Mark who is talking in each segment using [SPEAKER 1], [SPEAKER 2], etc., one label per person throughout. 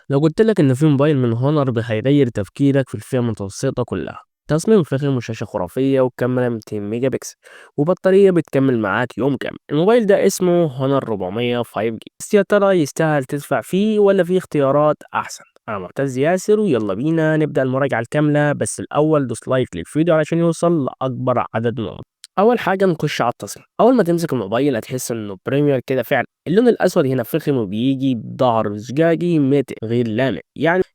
[SPEAKER 1] لو قلت لك إن في موبايل من هونر هيغير تفكيرك في الفئة المتوسطة كلها. تصميم فخم وشاشة خرافية وكاميرا 200 ميجا بكسل وبطارية بتكمل معاك يوم كامل. الموبايل ده اسمه هونر 400 5G. بس يا ترى يستاهل تدفع فيه ولا في اختيارات أحسن؟ أنا معتز ياسر ويلا بينا نبدأ المراجعة الكاملة، بس الأول دوس لايك للفيديو علشان يوصل لأكبر عدد من. اول حاجه نخش على التصميم. اول ما تمسك الموبايل هتحس انه بريمير كده فعلا. اللون الاسود هنا فخم وبيجي بظهر زجاجي ماتع غير لامع،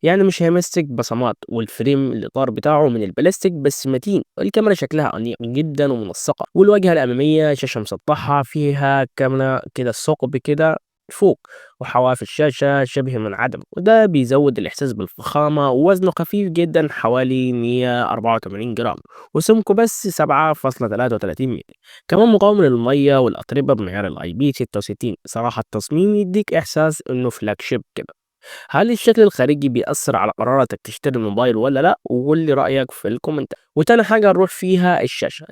[SPEAKER 1] يعني مش هيمسك بصمات، والفريم الاطار بتاعه من البلاستيك بس متين. الكاميرا شكلها انيق جدا ومنسقه، والواجهه الاماميه شاشه مسطحه فيها كاميرا كده ثقب كده فوق، وحواف الشاشة شبه منعدم، وده بيزود الإحساس بالفخامة. ووزنه خفيف جدا حوالي 184 جرام، وسمكه بس 7.33 مللي. كمان مقاوم للمية والأتربة بمعيار الاي بي 66. صراحة التصميم يديك إحساس إنه فلاج شيب كده. هل الشكل الخارجي بيأثر على قراراتك تشتري الموبايل ولا لأ؟ وقول لي رأيك في الكومنتات. وتاني حاجة نروح فيها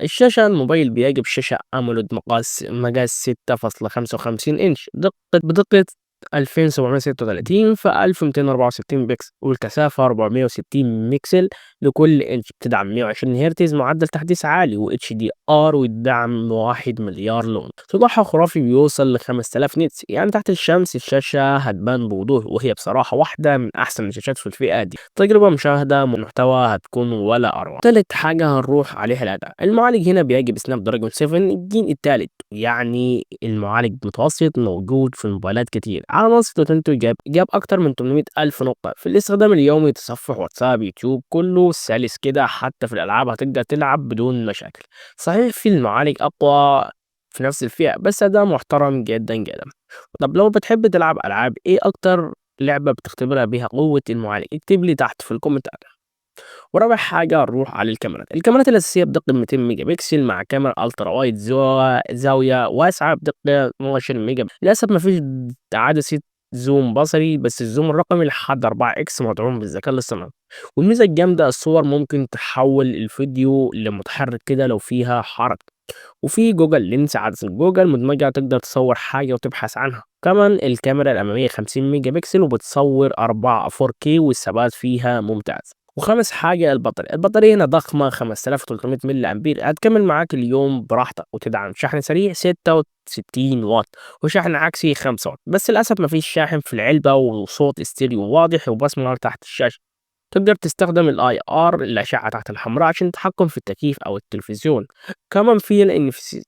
[SPEAKER 1] الشاشة الموبايل بيجي بشاشة أمولود مقاس 6.55 إنش، بدقة 2736 في 1264 بكسل، والكثافة 460 بكسل لكل إنش. بتدعم 120 هرتز، معدل تحديث عالي، و HDR، ويدعم 1 مليار لون. سطوعها خرافي بيوصل ل 5000 نيتس، يعني تحت الشمس الشاشة هتبان بوضوح، وهي بصراحة واحدة من أحسن الشاشات في الفئة دي. تجربة مشاهدة محتوى هتكون ولا أروع. تالت حاجة هنروح عليها الأداء. المعالج هنا بيجي بسناب دراجون 7 الجيل التالت، يعني المعالج متوسط موجود في موبايلات كتير. على منصة اوتنتو جاب أكتر من 800 ألف نقطة في الاستخدام اليومي، تصفح واتساب يوتيوب كله سلس كده، حتى في الألعاب هتقدر تلعب بدون مشاكل. صحيح في المعالج أقوى في نفس الفئة، بس أداء محترم جدا جدا. طب لو بتحب تلعب ألعاب، إيه أكتر لعبة بتختبرها بيها قوة المعالج؟ اكتب لي تحت في الكومنتات. ورابع حاجة نروح على الكاميرات الأساسية بدقة 200 ميجا بكسل، مع كاميرا ألترا وايد زاوية واسعة بدقة 12 ميجا بكسل. للأسف مفيش عدسة زوم بصري، بس الزوم الرقمي لحد 4 اكس مدعوم بالذكاء الاصطناعي. والميزة الجامدة الصور ممكن تحول الفيديو لمتحرك كده لو فيها حركة. وفي جوجل لينس، عدسة جوجل مدمجة تقدر تصور حاجة وتبحث عنها. كمان الكاميرا الأمامية 50 ميجا بكسل وبتصور 4 4K، والثبات فيها ممتاز. وخامس حاجة البطارية هنا ضخمة 5300 ملي أمبير، هتكمل معاك اليوم براحتك، وتدعم شحن سريع 66 واط، وشحن عكسي 5 واط. بس للأسف مفيش شاحن في العلبة، وصوت استيريو واضح وبصمة تحت الشاشة. تقدر تستخدم الاي ار الاشعه تحت الحمراء عشان تتحكم في التكييف او التلفزيون. كمان في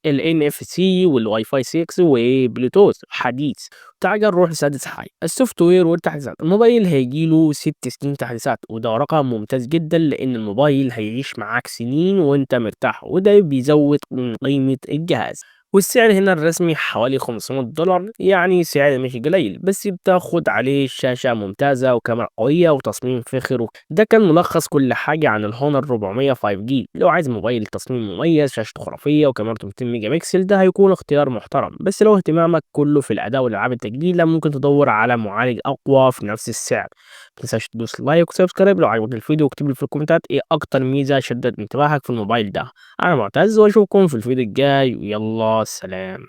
[SPEAKER 1] ال NFC والواي فاي 6 وبلوتوث حديث. تعال نروح لسادس حاجه السوفت وير والتحديثات. الموبايل هيجيله 6 سنين تحديثات، وده رقم ممتاز جدا لان الموبايل هيعيش معاك سنين وانت مرتاح، وده بيزود من قيمه الجهاز. والسعر هنا الرسمي حوالي $500، يعني سعر مش قليل، بس بتاخد عليه شاشة ممتازة وكاميرا قوية وتصميم فخر. ده كان ملخص كل حاجة عن الهونر 400 5G. لو عايز موبايل تصميم مميز، شاشته خرافية، وكاميرته 200 ميجا بكسل، ده هيكون اختيار محترم. بس لو اهتمامك كله في الأداء والألعاب التقيلة، ممكن تدور على معالج أقوى في نفس السعر. متنساش تدوس لايك وسبسكرايب لو عجبك الفيديو، واكتب لي في الكومنتات ايه أكتر ميزة شدت انتباهك في الموبايل ده. أنا معتز وأشوفكم في الفيديو الجاي، ويلا سلام.